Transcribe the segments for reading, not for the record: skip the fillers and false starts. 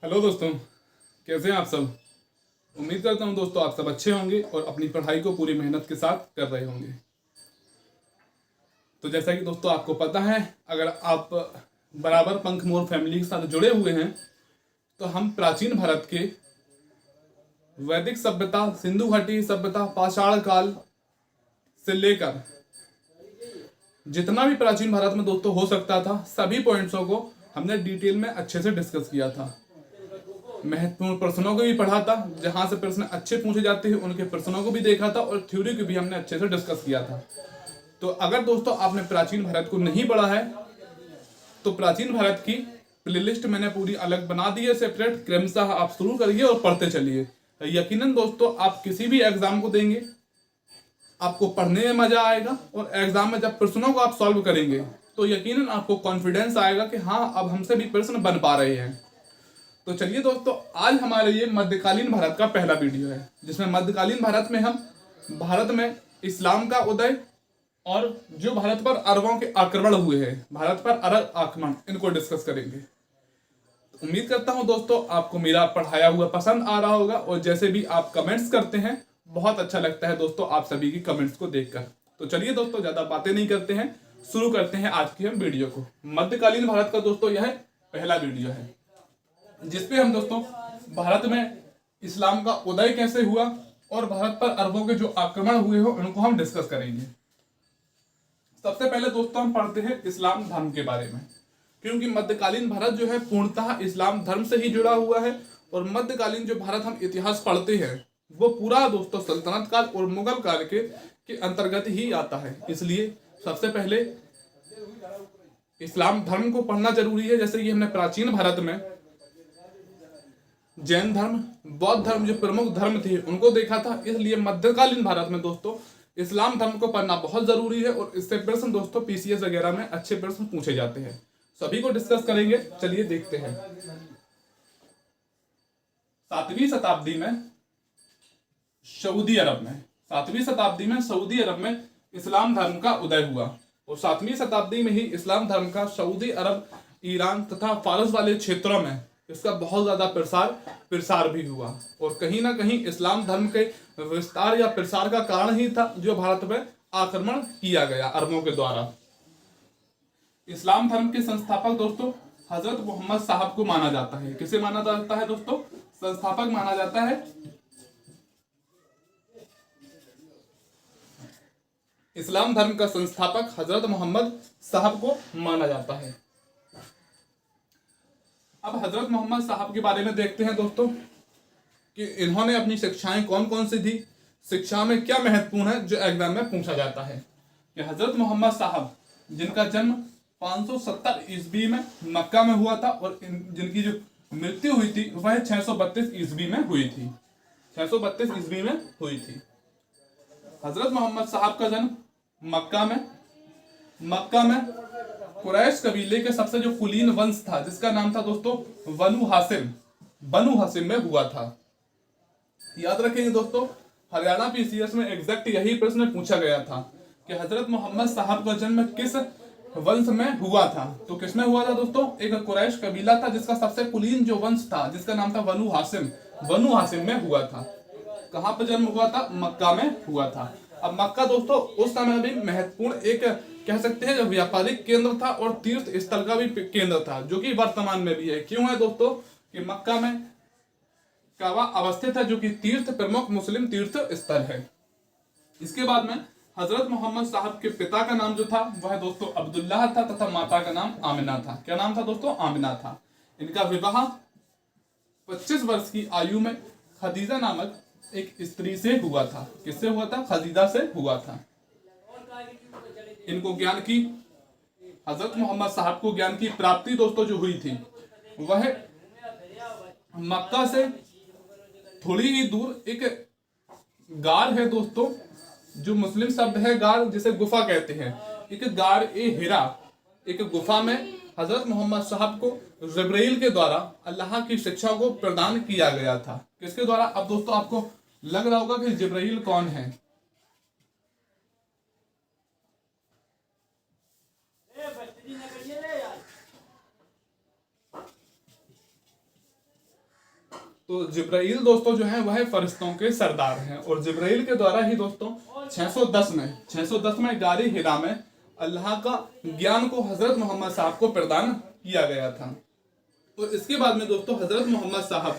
Hello दोस्तों, कैसे हैं आप सब। उम्मीद करता हूं दोस्तों आप सब अच्छे होंगे और अपनी पढ़ाई को पूरी मेहनत के साथ कर रहे होंगे। तो जैसा कि दोस्तों आपको पता है, अगर आप बराबर पंख मोर फैमिली के साथ जुड़े हुए हैं तो हम प्राचीन भारत के वैदिक सभ्यता, सिंधु घाटी सभ्यता, पाषाण काल से लेकर जितना भी प्राचीन भारत में दोस्तों हो सकता था, सभी पॉइंट्सों को हमने डिटेल में अच्छे से डिस्कस किया था। महत्वपूर्ण प्रश्नों को भी पढ़ा था, जहां से प्रश्न अच्छे पूछे जाते हैं उनके प्रश्नों को भी देखा था और थ्योरी को भी हमने अच्छे से डिस्कस किया था। तो अगर दोस्तों आपने प्राचीन भारत को नहीं पढ़ा है तो प्राचीन भारत की प्लेलिस्ट मैंने पूरी अलग बना दी है सेपरेट, क्रमशः आप शुरू करिए और पढ़ते चलिए। यकीनन दोस्तों आप किसी भी एग्जाम को देंगे, आपको पढ़ने में मजा आएगा और एग्जाम में जब प्रश्नों को आप सॉल्व करेंगे तो यकीनन आपको कॉन्फिडेंस आएगा कि हाँ, अब हमसे भी प्रश्न बन पा रहे हैं। तो चलिए दोस्तों, आज हमारे लिए मध्यकालीन भारत का पहला वीडियो है, जिसमें मध्यकालीन भारत में हम भारत में इस्लाम का उदय और जो भारत पर अरबों के आक्रमण हुए हैं, भारत पर अरब आक्रमण, इनको डिस्कस करेंगे। तो उम्मीद करता हूं दोस्तों आपको मेरा पढ़ाया हुआ पसंद आ रहा होगा और जैसे भी आप कमेंट्स करते हैं बहुत अच्छा लगता है दोस्तों आप सभी की कमेंट्स को देखकर। तो चलिए दोस्तों, ज्यादा बातें नहीं करते हैं, शुरू करते हैं आज की हम वीडियो को। मध्यकालीन भारत का दोस्तों यह पहला वीडियो है जिसपे हम दोस्तों भारत में इस्लाम का उदय कैसे हुआ और भारत पर अरबों के जो आक्रमण हुए हो उनको हम डिस्कस करेंगे। सबसे पहले दोस्तों हम पढ़ते हैं इस्लाम धर्म के बारे में, क्योंकि मध्यकालीन भारत जो है पूर्णतः इस्लाम धर्म से ही जुड़ा हुआ है। और मध्यकालीन जो भारत हम इतिहास पढ़ते हैं वो पूरा दोस्तों सल्तनत काल और मुगल काल के अंतर्गत ही आता है। इसलिए सबसे पहले इस्लाम धर्म को पढ़ना जरूरी है। जैसे कि हमने प्राचीन भारत में जैन धर्म, बौद्ध धर्म जो प्रमुख धर्म थे उनको देखा था, इसलिए मध्यकालीन भारत में दोस्तों इस्लाम धर्म को पढ़ना बहुत जरूरी है। और इससे प्रश्न दोस्तों पीसीएस वगैरह में अच्छे प्रश्न पूछे जाते हैं, सभी को डिस्कस करेंगे। चलिए देखते हैं। 7वीं शताब्दी में सऊदी अरब में 7वीं शताब्दी में सऊदी अरब में इस्लाम धर्म का उदय हुआ और 7वीं शताब्दी में ही इस्लाम धर्म का सऊदी अरब, ईरान तथा फारस वाले क्षेत्रों में इसका बहुत ज्यादा प्रसार भी हुआ। और कहीं ना कहीं इस्लाम धर्म के विस्तार या प्रसार का कारण ही था जो भारत में आक्रमण किया गया अरबों के द्वारा। इस्लाम धर्म के संस्थापक दोस्तों हजरत मोहम्मद साहब को माना जाता है। किसे माना जाता है दोस्तों? संस्थापक माना जाता है इस्लाम धर्म का संस्थापक हजरत मोहम्मद साहब को माना जाता है। अब हजरत मोहम्मद साहब के बारे में देखते हैं दोस्तों कि इन्होंने अपनी शिक्षाएं कौन कौन सी दी, शिक्षा में क्या महत्वपूर्ण है जो एग्जाम में पूछा जाता है। कि हजरत मोहम्मद साहब जिनका जन्म 570 ईस्वी में मक्का में हुआ था और जिनकी जो मृत्यु हुई थी वह 632 ईस्वी में हुई थी। 632 ईस्वी में हुई थी। हजरत मोहम्मद साहब का जन्म मक्का में कुरैश कबीले के सबसे जो कुलीन वंश था जिसका नाम था दोस्तों बनु हासिम में हुआ था। याद रखेंगे दोस्तों, हरियाणा पीसीएस में एग्जैक्ट यही प्रश्न पूछा गया था कि हजरत मोहम्मद साहब का जन्म किस वंश में हुआ था। तो किसमें हुआ था दोस्तों? एक कुरैश कबीला था जिसका सबसे कुलीन जो वंश था जिसका नाम था बनु हासिम में हुआ था। कहां पर जन्म हुआ था? मक्का में हुआ था। अब मक्का दोस्तों उस समय भी महत्वपूर्ण एक कह सकते हैं व्यापारिक केंद्र था और तीर्थ स्थल का भी केंद्र था, जो कि वर्तमान में भी है। क्यों है दोस्तों? कि मक्का में काबा अवस्थित है जो कि प्रमुख मुस्लिम तीर्थ स्थल है। इसके बाद में हजरत मोहम्मद साहब के पिता का नाम जो था वह दोस्तों अब्दुल्लाह था तथा माता का नाम आमिना था। क्या नाम था दोस्तों? आमिना था। इनका विवाह 25 वर्ष की आयु में खदीजा नामक एक स्त्री से हुआ था। किससे हुआ था? खदीजा से हुआ था। इनको ज्ञान की हजरत मोहम्मद साहब को ज्ञान की प्राप्ति दोस्तों जो हुई थी वह मक्का से थोड़ी ही दूर एक गार है दोस्तों, जो मुस्लिम शब्द है गार, जिसे गुफा कहते हैं। एक गार ए हिरा, एक गुफा में हजरत मोहम्मद साहब को जिब्राइल के द्वारा अल्लाह की शिक्षा को प्रदान किया गया था। किसके द्वारा? अब दोस्तों आपको लग रहा होगा कि जिब्राइल कौन है। तो जिब्राइल दोस्तों जो है वह फरिश्तों के सरदार हैं, और जिब्राइल के द्वारा ही दोस्तों 610 में गारी हिरा में अल्लाह का ज्ञान को हजरत मोहम्मद साहब को प्रदान किया गया था। तो इसके बाद में दोस्तों हजरत मोहम्मद साहब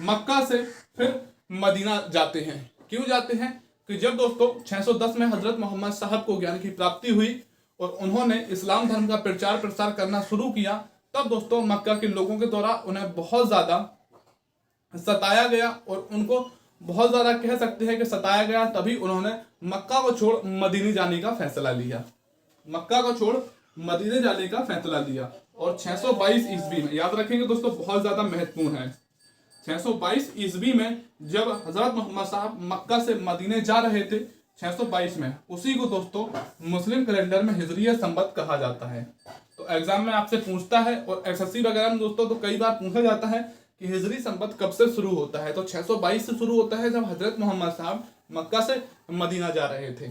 मक्का से फिर मदीना जाते हैं। क्यों जाते हैं कि जब दोस्तों 610 में हजरत मोहम्मद साहब को ज्ञान की प्राप्ति हुई और उन्होंने इस्लाम धर्म का प्रचार प्रसार करना शुरू किया, तब दोस्तों मक्का के लोगों के द्वारा उन्हें बहुत ज़्यादा सताया गया और उनको बहुत ज़्यादा कह सकते हैं कि सताया गया। तभी उन्होंने मक्का को छोड़ मदीने जाने का फैसला लिया, मक्का को छोड़ मदीने जाने का फैसला लिया। और 622 ईस्वी में, याद रखेंगे दोस्तों बहुत ज़्यादा महत्वपूर्ण है, 622 ईस्वी में जब हजरत मोहम्मद साहब मक्का से मदीने जा रहे थे 622 में, उसी को दोस्तों मुस्लिम कैलेंडर में हिजरिया संवत कहा जाता है। तो एग्जाम में आपसे पूछता है और एसएससी वगैरह में दोस्तों तो कई बार पूछा जाता है कि हिजरी संवत कब से शुरू होता है। तो 622 से शुरू होता है जब हजरत मोहम्मद साहब मक्का से मदीना जा रहे थे।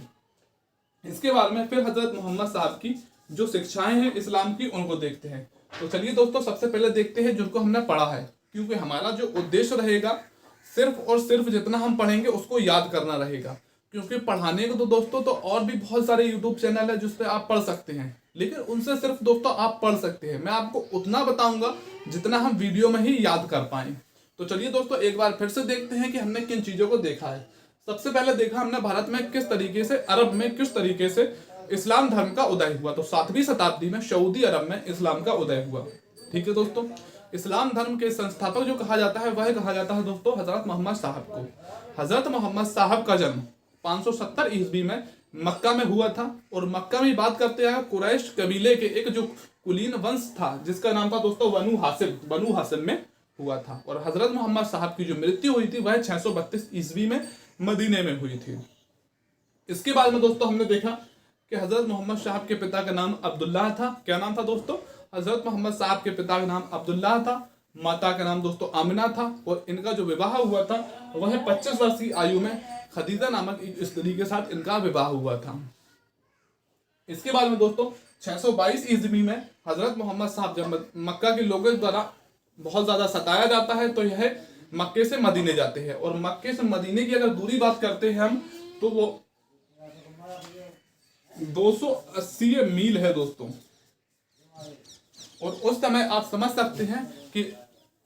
इसके बाद में फिर हजरत मोहम्मद साहब की जो शिक्षाएं हैं इस्लाम की उनको देखते हैं। तो चलिए दोस्तों सबसे पहले देखते हैं जिनको हमने पढ़ा है, क्योंकि हमारा जो उद्देश्य रहेगा सिर्फ और सिर्फ जितना हम पढ़ेंगे उसको याद करना रहेगा। क्योंकि पढ़ाने को तो दोस्तों तो और भी बहुत सारे यूट्यूब चैनल है जिस पे आप पढ़ सकते हैं, लेकिन उनसे सिर्फ दोस्तों आप पढ़ सकते हैं। मैं आपको उतना बताऊंगा जितना हम वीडियो में ही याद कर पाए। तो चलिए दोस्तों एक बार फिर से देखते हैं कि हमने किन चीज़ों को देखा है। सबसे पहले देखा हमने भारत में किस तरीके से, अरब में किस तरीके से इस्लाम धर्म का उदय हुआ। तो 7वीं शताब्दी में सऊदी अरब में इस्लाम का उदय हुआ। ठीक है दोस्तों, इस्लाम धर्म के संस्थापक जो कहा जाता है वह कहा जाता है दोस्तों हजरत मोहम्मद साहब को। हजरत मोहम्मद साहब का जन्म 570 ईस्वी में मक्का में हुआ था। और मक्का में बात करते हैं कुरैश कबीले के एक जो कुलीन वंश था जिसका नाम था दोस्तों बनु हासिम में हुआ था। और हजरत मोहम्मद साहब की जो मृत्यु हुई थी वह 632 ईस्वी में मदीने में हुई थी। इसके बाद में दोस्तों हमने देखा कि हजरत मोहम्मद साहब के पिता का नाम अब्दुल्लाह था। क्या नाम था दोस्तों? हजरत मोहम्मद साहब के पिता का नाम अब्दुल्लाह था, माता का नाम दोस्तों आमिना था। और इनका जो विवाह हुआ था वह 25 वर्ष की आयु में खदीजा नामक एक स्त्री के साथ इनका विवाह हुआ था। इसके बाद में दोस्तों 622 ईस्वी में हजरत मोहम्मद साहब जब मक्का के लोगों द्वारा बहुत ज्यादा सताया जाता है तो यह मक्के से मदीने जाते हैं। और मक्के से मदीने की अगर दूरी बात करते हैं हम तो वो 280 मील है दोस्तों। और उस समय आप समझ सकते हैं कि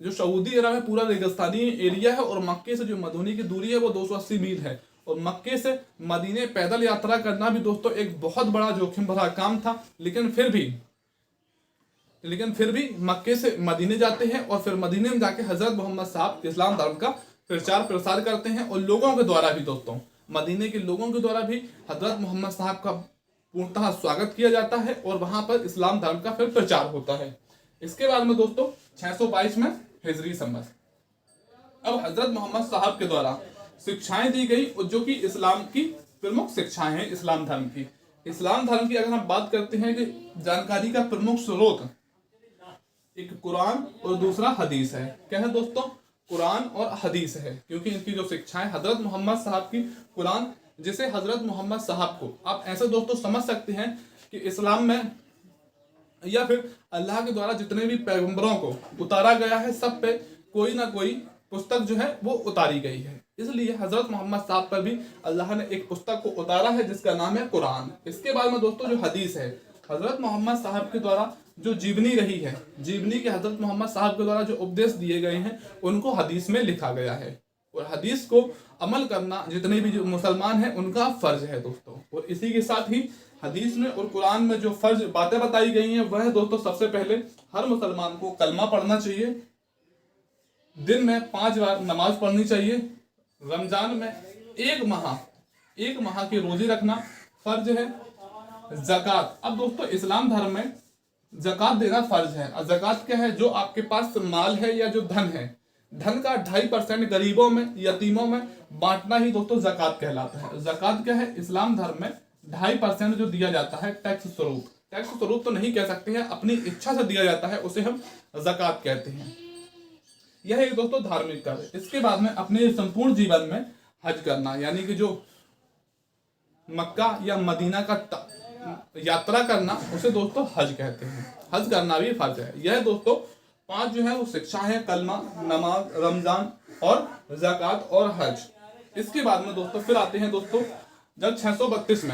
जो सऊदी अरब है पूरा रेगिस्तानी एरिया है और मक्के से जो मदीने की दूरी है वो 280 मील है। और मक्के से मदीने पैदल यात्रा करना भी दोस्तों एक बहुत बड़ा जोखिम भरा काम था। लेकिन फिर भी मक्के से मदीने जाते हैं और फिर मदीने में जाके हजरत मोहम्मद साहब इस्लाम धर्म का प्रचार प्रसार करते हैं। और लोगों के द्वारा भी दोस्तों मदीने के लोगों के द्वारा भी हजरत मोहम्मद साहब का पूर्णतः स्वागत किया जाता है और वहां पर इस्लाम धर्म का फिर प्रचार होता है। इसके बाद में दोस्तों 622 में हिजरी संवत अब हजरत मोहम्मद साहब के द्वारा शिक्षाएं दी गई जो कि इस्लाम की प्रमुख शिक्षाएं हैं। इस्लाम धर्म की अगर हम बात करते हैं कि जानकारी का प्रमुख स्रोत एक कुरान और दूसरा हदीस है। क्या है दोस्तों? कुरान और हदीस है। क्योंकि इनकी जो शिक्षाएं हजरत मोहम्मद साहब की कुरान, जिसे हजरत मोहम्मद साहब को आप ऐसे दोस्तों समझ सकते हैं कि इस्लाम में या फिर अल्लाह के द्वारा जितने भी पैगंबरों को उतारा गया है सब पे कोई ना कोई पुस्तक जो है वो उतारी गई है। इसलिए हजरत मोहम्मद साहब पर भी अल्लाह ने एक पुस्तक को उतारा है जिसका नाम है कुरान। इसके बाद में दोस्तों जो हदीस है, हजरत मोहम्मद साहब के द्वारा जो जीवनी रही है, जीवनी के हजरत मोहम्मद साहब के द्वारा जो उपदेश दिए गए हैं उनको हदीस में लिखा गया है। और हदीस को अमल करना जितने भी जो मुसलमान हैं उनका फर्ज है दोस्तों। और इसी के साथ ही हदीस में और कुरान में जो फर्ज बातें बताई गई हैं वह दोस्तों सबसे पहले हर मुसलमान को कलमा पढ़ना चाहिए, दिन में 5 बार नमाज पढ़नी चाहिए, रमजान में एक माह की रोजे रखना फर्ज है, ज़कात। अब दोस्तों इस्लाम धर्म में ज़कात देना फर्ज है। और ज़कात क्या है? जो आपके पास माल है या जो धन है, धन का 2.5% गरीबों में यतीमों में बांटना ही दोस्तों ज़कात कहलाता है। ज़कात क्या है? इस्लाम धर्म में 2.5% जो दिया जाता है टैक्स स्वरूप तो नहीं कह सकते हैं, अपनी इच्छा से दिया जाता है, उसे हम ज़कात कहते हैं। यह एक दोस्तों धार्मिक कार्य। इसके बाद में अपने संपूर्ण जीवन में हज करना, यानी कि जो मक्का या मदीना का यात्रा करना उसे दोस्तों हज कहते हैं। हज करना भी फर्ज है। यह दोस्तों 5 जो है वो शिक्षा है, कलमा, नमाज, रमजान, और ज़कात और हज। इसके बाद में दोस्तों फिर आते हैं दोस्तों जब 632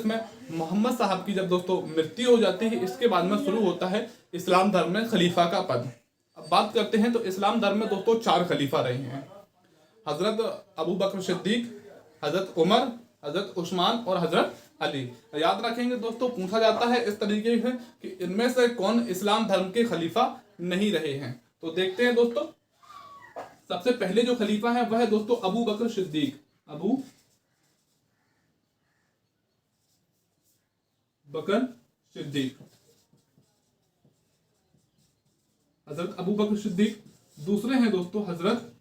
में मोहम्मद साहब की जब दोस्तों मृत्यु हो जाती है, इसके बाद में शुरू होता है इस्लाम धर्म में खलीफा का पद। अब बात करते हैं तो इस्लाम धर्म में दोस्तों 4 खलीफा रहे हैं, हजरत अबू बकर सिद्दीक, हजरत उमर, हजरत उस्मान और हजरत अली। याद रखेंगे दोस्तों, पूछा जाता है इस तरीके से कि इनमें से कौन इस्लाम धर्म के खलीफा नहीं रहे हैं। तो देखते हैं दोस्तों, सबसे पहले जो खलीफा है वह है दोस्तों अबू बकर सिद्दीक। अबू बकर सिद्दीक, हजरत अबू बकर सिद्दीक। दूसरे हैं दोस्तों हजरत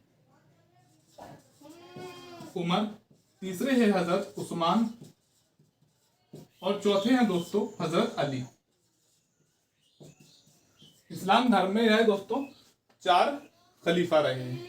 उमर, तीसरे हैं हजरत उस्मान और चौथे हैं दोस्तों हजरत अली। इस्लाम धर्म में यह दोस्तों 4 खलीफा रहे हैं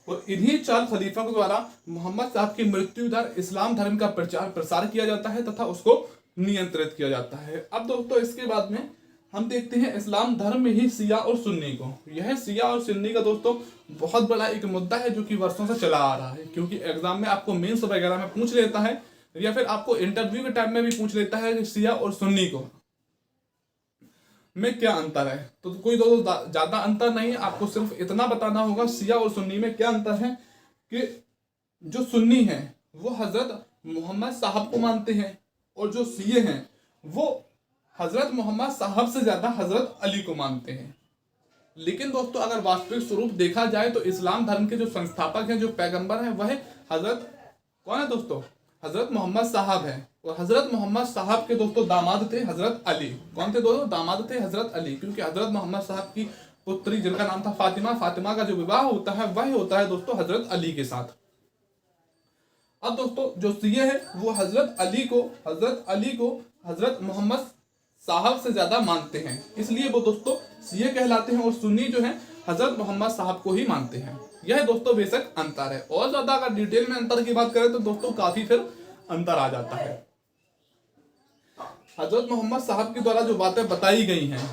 और इन्हीं 4 खलीफा के द्वारा मोहम्मद साहब की मृत्यु दर इस्लाम धर्म का प्रचार प्रसार किया जाता है तथा उसको नियंत्रित किया जाता है। अब दोस्तों इसके बाद में हम देखते हैं इस्लाम धर्म में ही शिया और सुन्नी को। यह शिया और सुन्नी का दोस्तों बहुत बड़ा एक मुद्दा है जो कि वर्षों से चला आ रहा है, क्योंकि एग्जाम में आपको मेंस वगैरह में पूछ लेता है या फिर आपको इंटरव्यू के टाइम में भी पूछ लेता है कि शिया और सुन्नी को में क्या अंतर है। तो कोई दोस्तों ज्यादा अंतर नहीं है, आपको सिर्फ इतना बताना होगा शिया और सुन्नी में क्या अंतर है कि जो सुन्नी है वो हजरत मोहम्मद साहब को मानते हैं और जो शिये हैं वो हजरत मोहम्मद साहब से ज्यादा हजरत अली को मानते हैं। लेकिन दोस्तों अगर वास्तविक स्वरूप देखा जाए तो इस्लाम धर्म के जो संस्थापक हैं, जो पैगंबर हैं, वह हजरत कौन है दोस्तों? हजरत मोहम्मद साहब हैं। और हजरत मोहम्मद साहब के दोस्तों दामाद थे हजरत अली। कौन थे दोस्तों? दामाद थे हजरत अली, क्योंकि हजरत मोहम्मद साहब की पुत्री जिनका नाम था फातिमा, फातिमा का जो विवाह होता है वह होता है दोस्तों हजरत अली के साथ। अब दोस्तों जो शिये है वो हजरत अली को हजरत मोहम्मद साहब से ज्यादा मानते हैं, इसलिए वो दोस्तों शिये कहलाते हैं। और सुन्नी जो है हजरत मोहम्मद साहब को ही मानते हैं। यह दोस्तों बेशक अंतर है, और ज्यादा अगर डिटेल में अंतर की बात करें तो दोस्तों काफी फिर अंतर आ जाता है। हजरत मोहम्मद साहब के द्वारा जो बातें बताई गई हैं,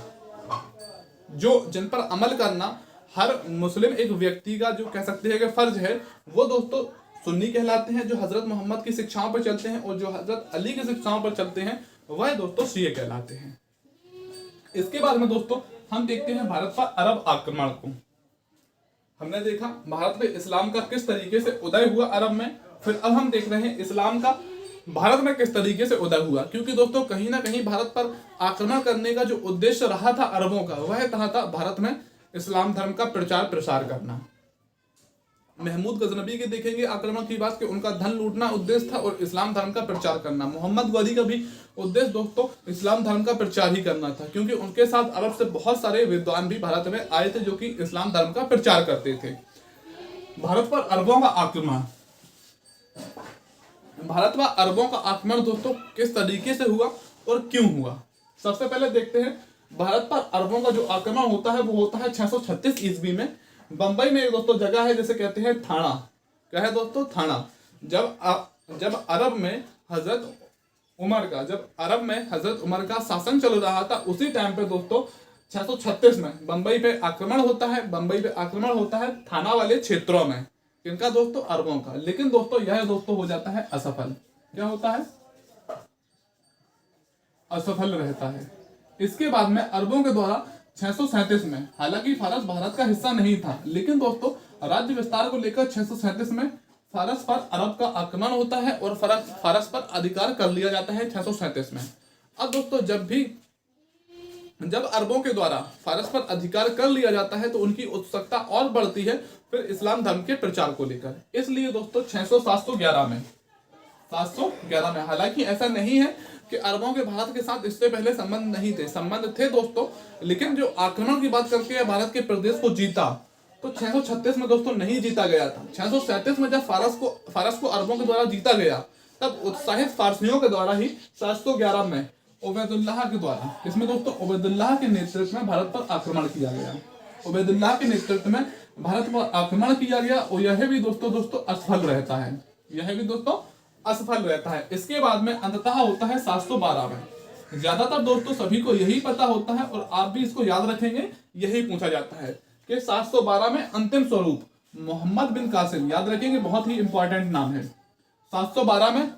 जो जिन पर अमल करना हर मुस्लिम एक व्यक्ति का जो कह सकते हैं कि फर्ज है, वो दोस्तों सुन्नी कहलाते हैं। जो हजरत मोहम्मद की शिक्षाओं पर चलते हैं और जो हजरत अली की शिक्षाओं पर चलते हैं वह दोस्तों शिये कहलाते हैं। इसके बाद में दोस्तों हम देखते हैं भारत पर अरब आक्रमण को। हमने देखा भारत में इस्लाम का किस तरीके से उदय हुआ अरब में, फिर अब हम देख रहे हैं इस्लाम का भारत में किस तरीके से उदय हुआ। क्योंकि दोस्तों कहीं ना कहीं भारत पर आक्रमण करने का जो उद्देश्य रहा था अरबों का, वह था भारत में इस्लाम धर्म का प्रचार प्रसार करना। महमूद गजनबी के देखेंगे आक्रमण की बात कि उनका धन लूटना उद्देश्य था और इस्लाम धर्म का प्रचार करना। मोहम्मद गौरी का भी उद्देश्य दोस्तों इस्लाम धर्म का प्रचार ही करना था, क्योंकि उनके साथ अरब से बहुत सारे विद्वान भी भारत में आए थे जो कि इस्लाम धर्म का प्रचार करते थे। भारत पर अरबों का आक्रमण, भारत में अरबों का आक्रमण दोस्तों किस तरीके से हुआ और क्यों हुआ। सबसे पहले देखते हैं भारत पर अरबों का जो आक्रमण होता है वो होता है 636 ईस्वी में। बंबई में एक दोस्तों जगह है जिसे कहते हैं थाना। क्या है दोस्तों? थाना। जब अरब में हजरत उमर का शासन चल रहा था, उसी टाइम पे दोस्तों 636 में बंबई पे आक्रमण होता है थाना वाले क्षेत्रों में। इनका दोस्तों अरबों का। लेकिन दोस्तों यह दोस्तों हो जाता है असफल। क्या होता है? असफल रहता है। इसके बाद में अरबों के द्वारा 637 में, हालांकि फारस भारत का हिस्सा नहीं था, लेकिन दोस्तों राज्य विस्तार को लेकर 637 में फारस पर अरब का आक्रमण होता है और फारस पर अधिकार कर लिया जाता है 637 में। अब दोस्तों जब अरबों के द्वारा फारस पर अधिकार कर लिया जाता है तो उनकी उत्सुकता और बढ़ती है फिर इस्लाम धर्म के प्रचार को लेकर। इसलिए दोस्तों 711 में, हालांकि ऐसा नहीं है कि अरबों के भारत के साथ इससे पहले संबंध नहीं थे, संबंध थे दोस्तों, लेकिन जो आक्रमण की बात करके भारत के प्रदेश को जीता तो 636 में दोस्तों नहीं जीता गया था। 637 में जब फारस को अरबों के द्वारा जीता गया, तब उत्साहित फारसियों के द्वारा ही 711 में उबैदुल्लाह के द्वारा, इसमें दोस्तों उबैदुल्लाह के नेतृत्व में भारत पर आक्रमण किया गया। उबैदुल्लाह के नेतृत्व में भारत पर आक्रमण किया गया और यह भी दोस्तों असफल रहता है। इसके बाद में अंततः होता है 712 में। ज्यादातर दोस्तों सभी को यही पता होता है और आप भी इसको याद रखेंगे, यही पूछा जाता है के 712 में अंतिम स्वरूप मोहम्मद बिन कासिम, याद रखेंगे बहुत ही इंपॉर्टेंट नाम है। 712 में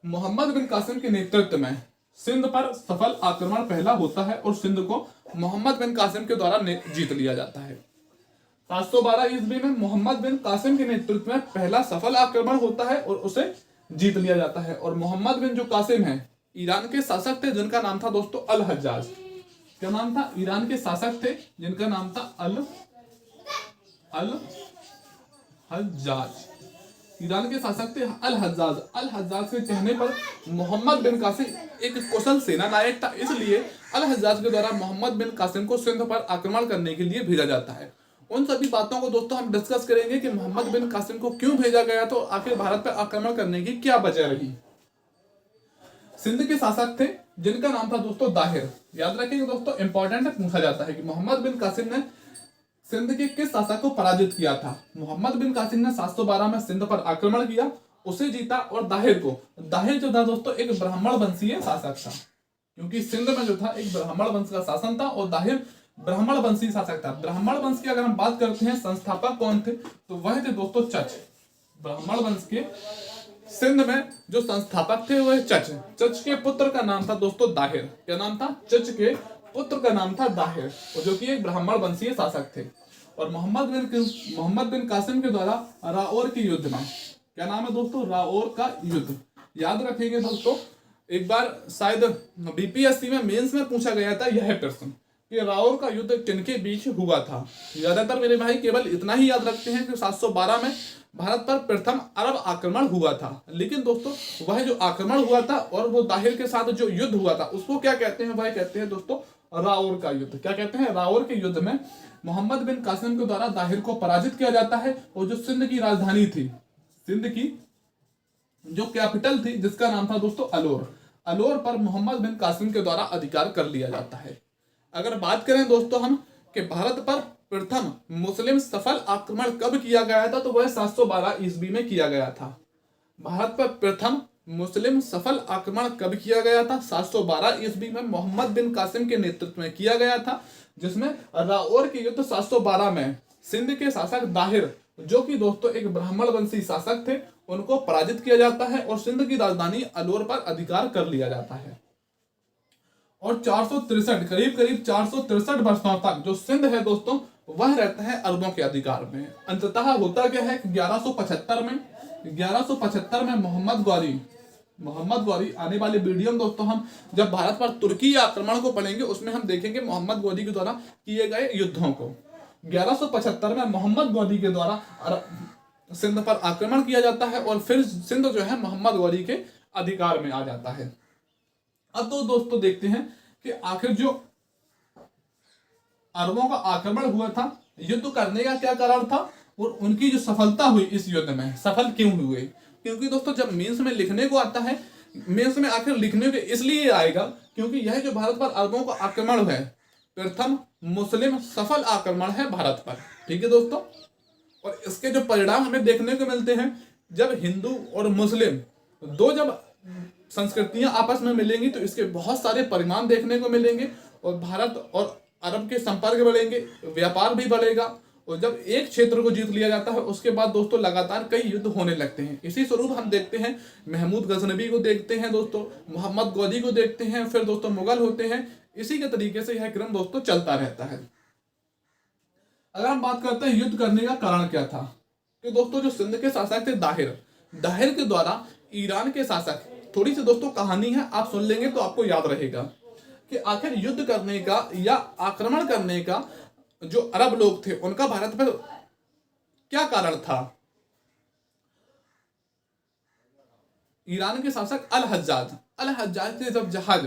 मोहम्मद बिन कासिम के नेतृत्व में सिंध पर सफल आक्रमण पहला होता है और सिंध को मोहम्मद बिन कासिम के द्वारा जीत लिया जाता है। 712 ईस्वी में मोहम्मद बिन कासिम के नेतृत्व में पहला सफल आक्रमण होता है और उसे जीत लिया जाता है। और मोहम्मद बिन जो कासिम है ईरान के शासक थे जिनका नाम था दोस्तों अल हज्जाज। क्या नाम था? ईरान के शासक थे जिनका नाम था अल हज्जाज। ईरान के शासक थे अल हज्जाज। अल हज्जाज के कहने पर मोहम्मद बिन कासिम एक कुशल सेना नायक था, इसलिए अल हज्जाज के द्वारा मोहम्मद बिन कासिम को सिंध पर आक्रमण करने के लिए भेजा जाता है। उन सभी बातों को दोस्तों हम डिस्कस करेंगे कि मोहम्मद बिन कासिम को क्यों भेजा गया, तो आखिर भारत पर आक्रमण करने की क्या वजह रही। सिंध के शासक थे जिनका नाम था दोस्तों दाहिर। याद रखेंगे दोस्तों, इंपॉर्टेंट है, पूछा जाता है कि मोहम्मद बिन कासिम ने सिंध के किस शासक को पराजित किया था। मोहम्मद बिन कासिम ने 712 में सिंध पर आक्रमण किया, उसे जीता। और दाहिर जो था दोस्तों एक ब्राह्मण वंशीय शासक था, क्योंकि सिंध में जो था एक ब्राह्मण वंश का शासन था और दाहिर ब्राह्मण वंशी शासक था। ब्राह्मण वंश की अगर हम बात करते हैं संस्थापक कौन थे, तो वह थे दोस्तों चच। ब्राह्मण वंश के सिंध में जो संस्थापक थे वह चच। चच के पुत्र का नाम था दोस्तों दाहिर। क्या नाम था? चच के पुत्र का नाम था दाहिर, जो कि एक ब्राह्मण वंशीय शासक थे। और मोहम्मद बिन कासिम के द्वारा राओर के युद्ध में, क्या नाम है दोस्तों? राओर का युद्ध। याद रखेंगे दोस्तों, एक बार शायद बीपीएससी में मेंस में पूछा गया था यह प्रश्न कि राओर का युद्ध किनके बीच हुआ था। ज्यादातर मेरे भाई केवल इतना ही याद रखते हैं कि 712 में भारत पर प्रथम अरब आक्रमण हुआ था, लेकिन दोस्तों वह जो आक्रमण हुआ था और वो दाहिर के साथ जो युद्ध हुआ था उसको क्या कहते हैं? वह कहते हैं दोस्तों राओर का युद्ध। क्या कहते हैं? राओर के युद्ध में मोहम्मद बिन कासिम के द्वारा दाहिर को पराजित किया जाता है और जो सिंध की राजधानी थी, सिंध की जो कैपिटल थी जिसका नाम था दोस्तों अलोर पर मोहम्मद बिन कासिम के द्वारा अधिकार कर लिया जाता है। अगर बात करें दोस्तों हम कि भारत पर प्रथम मुस्लिम सफल आक्रमण कब किया गया था, तो वह 712 ईस्वी में किया गया था। भारत पर प्रथम मुस्लिम सफल आक्रमण कब किया गया था? 712 ईस्वी में मोहम्मद बिन कासिम के नेतृत्व में किया गया था, जिसमें राओर के युद्ध 712 में सिंध के शासक दाहिर, जो कि दोस्तों एक ब्राह्मण वंशी शासक थे, उनको पराजित किया जाता है और सिंध की राजधानी अलोर पर अधिकार कर लिया जाता है। और 463 करीब 463 वर्षों तक जो सिंध है दोस्तों वह रहता है अरबों के अधिकार में। अंततः होता क्या है कि 1175 में मोहम्मद गौरी आने वाले वीडियो में दोस्तों हम जब भारत पर तुर्की आक्रमण को पढ़ेंगे उसमें हम देखेंगे मोहम्मद गौरी के द्वारा किए गए युद्धों को। 1175 में मोहम्मद गौरी के द्वारा सिंध पर आक्रमण किया जाता है और फिर सिंध जो है मोहम्मद गौरी के अधिकार में आ जाता है। अब तो दोस्तों देखते हैं कि आखिर जो अरबों का आक्रमण हुआ था, युद्ध करने का क्या कारण था और उनकी जो सफलता हुई इस युद्ध में, सफल क्यों हुए? क्योंकि दोस्तों जब मेंस में लिखने को आता है, मेंस में आखिर लिखने के इसलिए आएगा क्योंकि यह जो भारत पर अरबों का आक्रमण है प्रथम मुस्लिम सफल आक्रमण है भारत पर। ठीक है दोस्तों, और इसके जो परिणाम हमें देखने को मिलते हैं, जब हिंदू और मुस्लिम दो जब संस्कृतियां आपस में मिलेंगी तो इसके बहुत सारे परिणाम देखने को मिलेंगे और भारत और अरब के संपर्क बढ़ेंगे, व्यापार भी बढ़ेगा। और जब एक क्षेत्र को जीत लिया जाता है उसके बाद दोस्तों लगातार कई युद्ध होने लगते हैं। इसी स्वरूप हम देखते हैं महमूद गजनबी को देखते हैं दोस्तों, मोहम्मद गौरी को देखते हैं, फिर दोस्तों मुगल होते हैं। इसी के तरीके से यह क्रम दोस्तों चलता रहता है। अगर हम बात करते हैं युद्ध करने का कारण क्या था, कि दोस्तों जो सिंध के शासक थे दाहिर के द्वारा ईरान के शासक, थोड़ी सी दोस्तों कहानी है, आप सुन लेंगे तो आपको याद रहेगा कि आखिर युद्ध करने का या आक्रमण करने का जो अरब लोग थे उनका भारत पर क्या कारण था। ईरान के शासक अल हज्जाज थे, जब जहाज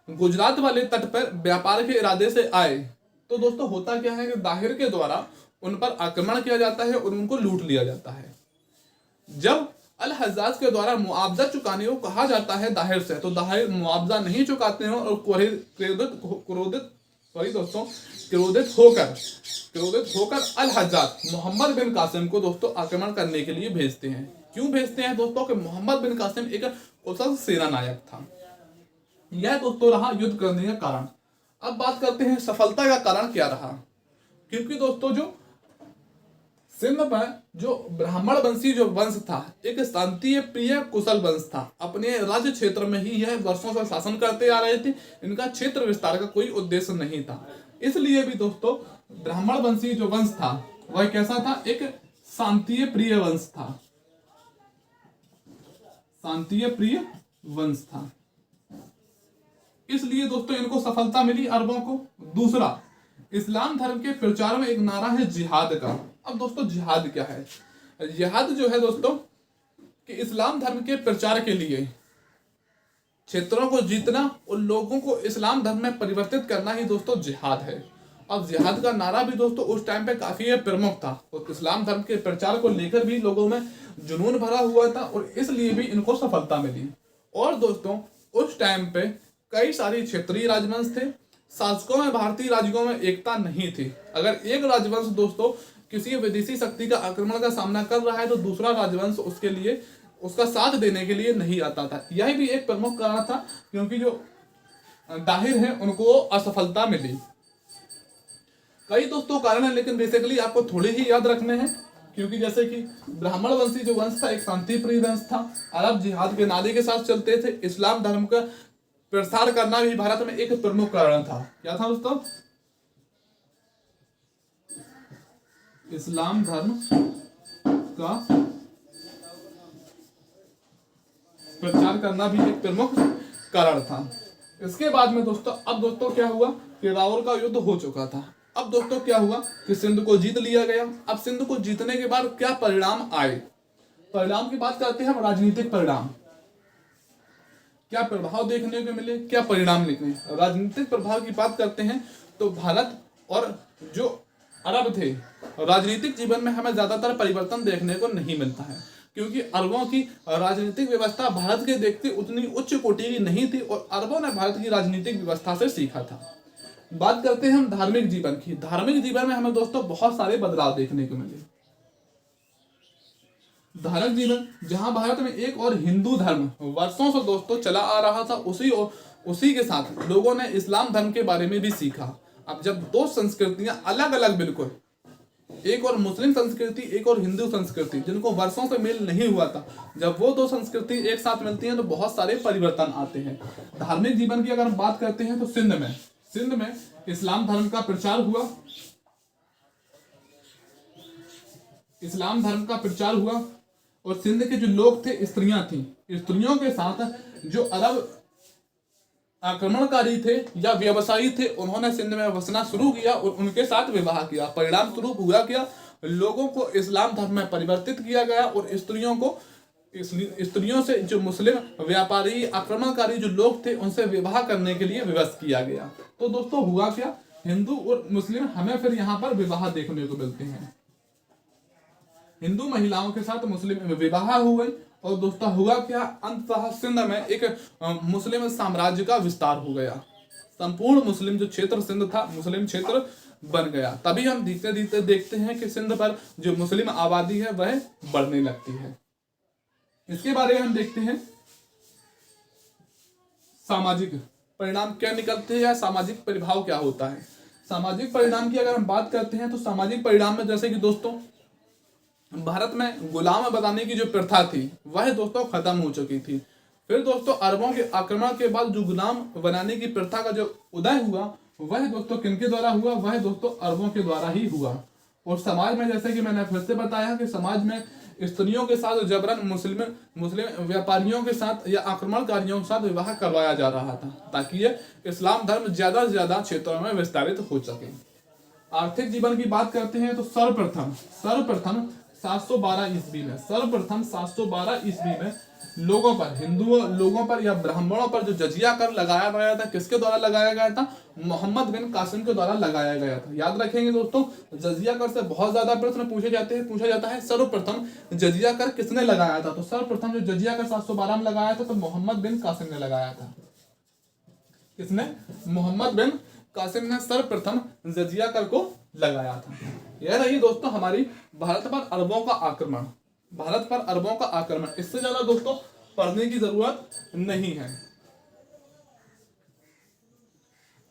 गुजरात वाले तट पर व्यापार के इरादे से आए तो दोस्तों होता क्या है कि दाहिर के द्वारा उन पर आक्रमण किया जाता है और उनको लूट लिया जाता है। जब अल हज्जाज के द्वारा मुआवजा चुकाने को कहा जाता है दाहिर से, तो दाहिर मुआवजा नहीं चुकाते हैं और क्रोधित होकर अल हज्जाज मोहम्मद बिन कासिम को दोस्तों आक्रमण करने के लिए भेजते हैं। क्यों भेजते हैं दोस्तों? कि मोहम्मद बिन कासिम एक कुशल सेना नायक था। यह दोस्तों रहा युद्ध करने का कारण। अब बात करते हैं सफलता का कारण क्या रहा। क्योंकि दोस्तों जो सिंध पर जो ब्राह्मण वंशी जो वंश था, एक शांति प्रिय कुशल वंश था। अपने राज्य क्षेत्र में ही यह वर्षों से शासन करते आ रहे थे। इनका क्षेत्र विस्तार का कोई उद्देश्य नहीं था। इसलिए भी दोस्तों ब्राह्मण वंशी जो वंश था वह कैसा था, एक शांति प्रिय वंश था, शांति प्रिय वंश था। इसलिए दोस्तों इनको सफलता मिली अरबों को। दूसरा, इस्लाम धर्म के प्रचार में एक नारा है जिहाद का। अब दोस्तों जिहाद क्या है? जिहाद जो है दोस्तों कि इस्लाम धर्म के प्रचार के लिए क्षेत्रों को जीतना और लोगों को इस्लाम धर्म में परिवर्तित करना ही दोस्तों जिहाद है। अब जिहाद का नारा भी दोस्तों उस टाइम पे काफी प्रमुख था और इस्लाम धर्म के प्रचार को लेकर भी लोगों में जुनून भरा हुआ था और इसलिए भी इनको सफलता मिली। और दोस्तों उस टाइम पे कई सारी क्षेत्रीय राजवंश थे। शासकों में भारतीय राज्यों में एकता नहीं थी। अगर एक राजवंश दोस्तों किसी विदेशी शक्ति का आक्रमण का सामना कर रहा है तो दूसरा राजवंश उसके लिए उसका साथ देने के लिए नहीं आता था। यह भी एक प्रमुख कारण था, क्योंकि जो दाहिर है उनको असफलता मिली। कई दोस्तों कारण है, लेकिन बेसिकली आपको थोड़े ही याद रखने हैं। क्योंकि जैसे कि ब्राह्मण वंशी जो वंश था एक शांति प्रिय वंश था। अरब जिहाद के नारे के साथ चलते थे। इस्लाम धर्म का प्रसार करना भी भारत में एक प्रमुख कारण था। क्या था दोस्तों? इस्लाम धर्म का प्रचार करना भी एक प्रमुख कारण था। इसके बाद में दोस्तों अब दोस्तों क्या हुआ कि रावल का युद्ध हो चुका था। अब दोस्तों क्या हुआ कि सिंध को जीत लिया गया। अब सिंध को जीतने के बाद क्या परिणाम आए? परिणाम की बात करते हैं हम, राजनीतिक परिणाम। क्या प्रभाव देखने को मिले, क्या परिणाम निकले? राजनीतिक प्रभाव की बात करते हैं तो भारत और जो अरब थे, राजनीतिक जीवन में हमें ज्यादातर परिवर्तन देखने को नहीं मिलता है। क्योंकि अरबों की राजनीतिक व्यवस्था भारत के देखते उतनी उच्च कोटि की नहीं थी और अरबों ने भारत की राजनीतिक व्यवस्था से सीखा था। बात करते हैं हम धार्मिक जीवन की। धार्मिक जीवन में हमें दोस्तों बहुत सारे बदलाव देखने को मिले। धार्मिक जीवन जहां भारत में एक और हिंदू धर्म वर्षों से दोस्तों चला आ रहा था, उसी के साथ लोगों ने इस्लाम धर्म के बारे में भी सीखा। अब जब दो संस्कृतियां अलग अलग बिल्कुल, एक और मुस्लिम संस्कृति एक और हिंदू संस्कृति, जिनको वर्षों से मेल नहीं हुआ था, जब वो दो संस्कृति एक साथ मिलती हैं तो बहुत सारे परिवर्तन आते हैं। धार्मिक जीवन की अगर हम बात करते हैं तो सिंध में इस्लाम धर्म का प्रचार हुआ। इस्लाम धर्म का प्रचार हुआ और सिंध के जो लोग थे, स्त्रियां थी, स्त्रियों के साथ जो अरब आक्रमणकारी थे या व्यवसायी थे, उन्होंने सिंध में बसना शुरू किया और उनके साथ विवाह किया। परिणाम स्वरूप हुआ क्या, लोगों को इस्लाम धर्म में परिवर्तित किया गया और स्त्रियों से जो मुस्लिम व्यापारी आक्रमणकारी जो लोग थे उनसे विवाह करने के लिए विवश किया गया। तो दोस्तों हुआ क्या, हिंदू और मुस्लिम हमें फिर यहाँ पर विवाह देखने को मिलते हैं। हिंदू महिलाओं के साथ मुस्लिम विवाह हुए और दोस्तों हुआ क्या, अंततः सिंध में एक मुस्लिम साम्राज्य का विस्तार हो गया। संपूर्ण मुस्लिम जो क्षेत्र सिंध था मुस्लिम क्षेत्र बन गया। तभी हम देखते हैं कि सिंध पर जो मुस्लिम आबादी है वह बढ़ने लगती है। इसके बारे में हम देखते हैं सामाजिक परिणाम क्या निकलते हैं या सामाजिक प्रभाव क्या होता है। सामाजिक परिणाम की अगर हम बात करते हैं तो सामाजिक परिणाम में जैसे कि दोस्तों भारत में गुलाम बनाने की जो प्रथा थी वह दोस्तों खत्म हो चुकी थी। फिर दोस्तों अरबों के आक्रमण के बाद जो गुलाम बनाने की प्रथा का जो उदय हुआ वह दोस्तों किनके द्वारा हुआ, वह दोस्तों अरबों के द्वारा ही हुआ। और समाज में जैसे कि मैंने फिर से बताया कि समाज में स्त्रियों के साथ जबरन मुस्लिम व्यापारियों के साथ या आक्रमणकारियों के साथ विवाह करवाया जा रहा था ताकि ये इस्लाम धर्म ज्यादा से ज्यादा क्षेत्रों में विस्तारित हो सके। आर्थिक जीवन की बात करते हैं तो सर्वप्रथम 712 ईस्वी में सर्वप्रथम 712 ईस्वी में लोगों पर, हिंदू लोगों पर या ब्राह्मणों पर जो जजिया कर लगाया गया था, किसके द्वारा लगाया गया था, मोहम्मद बिन कासिम के द्वारा लगाया गया था। याद रखेंगे दोस्तों, जजिया कर से बहुत ज्यादा प्रश्न पूछा जाता है। सर्वप्रथम जजिया कर किसने लगाया था, तो सर्वप्रथम जो जजिया कर 712 में लगाया था तो मोहम्मद बिन कासिम ने लगाया था। किसने? मोहम्मद बिन कासिम ने सर्वप्रथम जजिया कर को लगाया था। यह रही दोस्तों हमारी भारत पर अरबों का आक्रमण। इससे ज्यादा दोस्तों पढ़ने की जरूरत नहीं है।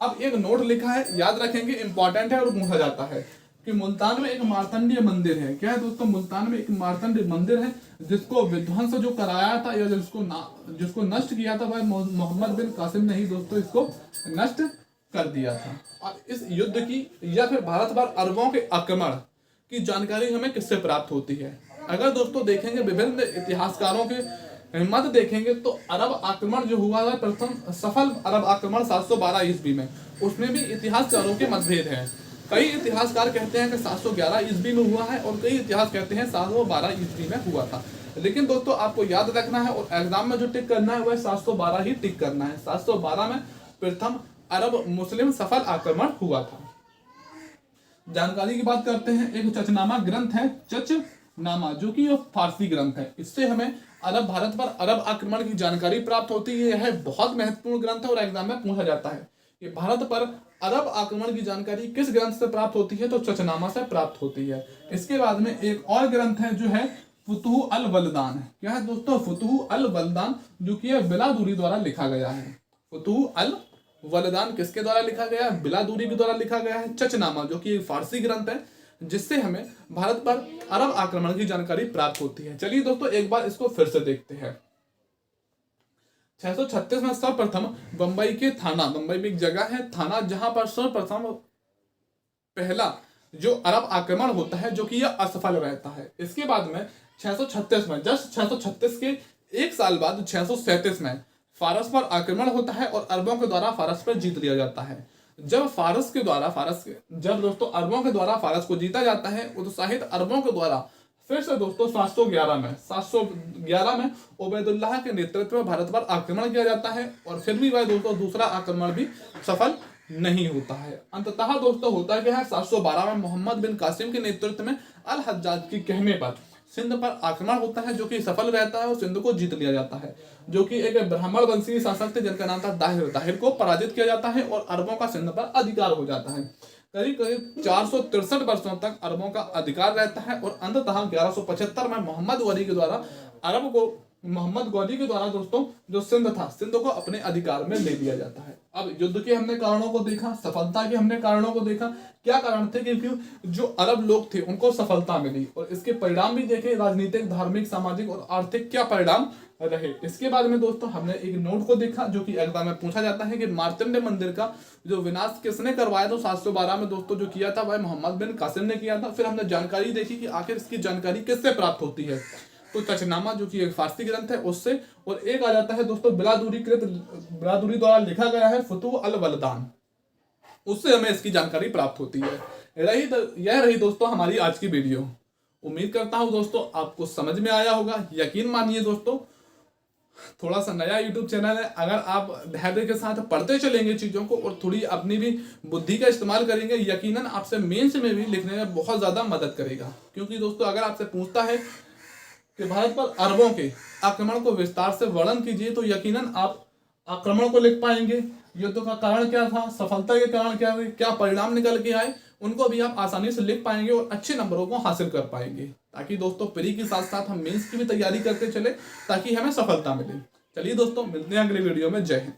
अब एक नोट लिखा है, याद रखेंगे, इंपॉर्टेंट है और पूछा जाता है कि मुल्तान में एक मार्तंडीय मंदिर है। क्या है दोस्तों? मुल्तान में एक मार्तंडीय मंदिर है जिसको विध्वंस जो कराया था या जिसको नष्ट किया था वह मोहम्मद बिन कासिम ने ही दोस्तों इसको नष्ट कर दिया था। और इस युद्ध की या फिर भारत पर अरबों के आक्रमण की जानकारी हमें किससे प्राप्त होती है? अगर दोस्तों देखेंगे विभिन्न इतिहासकारों के मत देखेंगे तो अरब आक्रमण जो हुआ था प्रथम सफल अरब आक्रमण 712 ईस्वी में, उसमें भी इतिहासकारों के मतभेद हैं। कई इतिहासकार कहते हैं कि 711 ईस्वी में हुआ है और कई इतिहास कहते हैं 712 ईस्वी में हुआ था। लेकिन दोस्तों आपको याद रखना है और एग्जाम में जो टिक करना है वह 712 ही टिक करना है। 712 में प्रथम अरब मुस्लिम सफल आक्रमण हुआ था। जानकारी की बात करते हैं, एक चचनामा ग्रंथ है, चचनामा, जो कि फारसी ग्रंथ है। इससे हमें भारत पर अरब आक्रमण की जानकारी प्राप्त होती है। यह बहुत महत्वपूर्ण ग्रंथ है और एग्जाम में पूछा जाता है कि भारत पर अरब आक्रमण की जानकारी किस ग्रंथ से प्राप्त होती है, तो चचनामा से प्राप्त होती है। इसके बाद में एक और ग्रंथ है जो है फुतुह अल वल्दान। क्या है दोस्तों? फुतुह अल वल्दान, जो कि बिलादूरी द्वारा लिखा गया है। फुतुह अल वल्दान किसके द्वारा लिखा गया है? बिलादूरी के द्वारा लिखा गया है। चचनामा जो कि फारसी ग्रंथ है जिससे हमें भारत पर अरब आक्रमण की जानकारी प्राप्त होती है। चलिए दोस्तों एक बार इसको फिर से देखते हैं। 636 में सर्वप्रथम बंबई के थाना, बंबई में एक जगह है थाना, जहां पर सर्वप्रथम पहला जो अरब आक्रमण होता है जो कि यह असफल रहता है। इसके बाद में 636 में, जस्ट 636 के एक साल बाद 637 में फारस पर आक्रमण होता है और अरबों के द्वारा फारस पर जीत लिया जाता है। जब दोस्तों अरबों के द्वारा फारस को जीता जाता है, उत्साहित अरबों के द्वारा फिर से दोस्तों 711 में उबैदुल्लाह के नेतृत्व में भारत पर आक्रमण किया जाता है और फिर भी वह दोस्तों दूसरा आक्रमण भी सफल नहीं होता है। अंततः दोस्तों होता क्या है, 712 में मोहम्मद बिन कासिम के नेतृत्व में अल हज्जाज के कहने पर सिंध पर आक्रमण होता है जो कि सफल रहता है और सिंध को जीत लिया जाता है, जो कि एक ब्राह्मण वंशीय शासक थे जिनका नाम था दाहिर को पराजित किया जाता है और अरबों का सिंध पर अधिकार हो जाता है। करीब करीब 463 वर्षों तक अरबों का अधिकार रहता है और अंततः 1175 में मोहम्मद गौरी के द्वारा दोस्तों जो सिंध था, सिंध को अपने अधिकार में ले लिया जाता है। अब युद्ध के हमने कारणों को देखा, सफलता के हमने कारणों को देखा। क्या कारण थे? क्योंकि जो अरब लोग थे उनको सफलता मिली और इसके परिणाम भी देखे, राजनीतिक, धार्मिक, सामाजिक और आर्थिक क्या परिणाम रहे। इसके बाद में दोस्तों हमने एक नोट को देखा जो कि एग्जाम में पूछा जाता है कि मार्तंड मंदिर का जो विनाश किसने करवाया, तो 712 में दोस्तों जो किया था वह मोहम्मद बिन कासिम ने किया था। फिर हमने जानकारी देखी कि आखिर इसकी जानकारी किससे प्राप्त होती है, तो चचनामा जो कि एक फारसी ग्रंथ है उससे, और एक आ जाता है दोस्तों बिलादूरी द्वारा लिखा गया है फुतुह अल वल्दान, उससे हमें इसकी जानकारी प्राप्त होती है। यह रही दोस्तों हमारी आज की वीडियो। उम्मीद करता हूं दोस्तों आपको समझ में आया होगा। यकीन मानिए दोस्तों थोड़ा सा नया YouTube चैनल है, अगर आप धैर्य के साथ पढ़ते चलेंगे चीज़ों को और थोड़ी अपनी भी बुद्धि का इस्तेमाल करेंगे, यकीनन आपसे मेंस में भी लिखने में बहुत ज़्यादा मदद करेगा। क्योंकि दोस्तों अगर आपसे पूछता है कि भारत पर अरबों के आक्रमण को विस्तार से वर्णन कीजिए, तो यकीनन आप आक्रमण को लिख पाएंगे, युद्ध का कारण क्या था, सफलता के कारण क्या थे, क्या परिणाम निकल के आए, उनको भी आप आसानी से लिख पाएंगे और अच्छे नंबरों को हासिल कर पाएंगे। ताकि दोस्तों प्री के साथ साथ हम मेंस की भी तैयारी करते चले ताकि हमें सफलता मिले। चलिए दोस्तों मिलते हैं अगले वीडियो में। जय हिंद।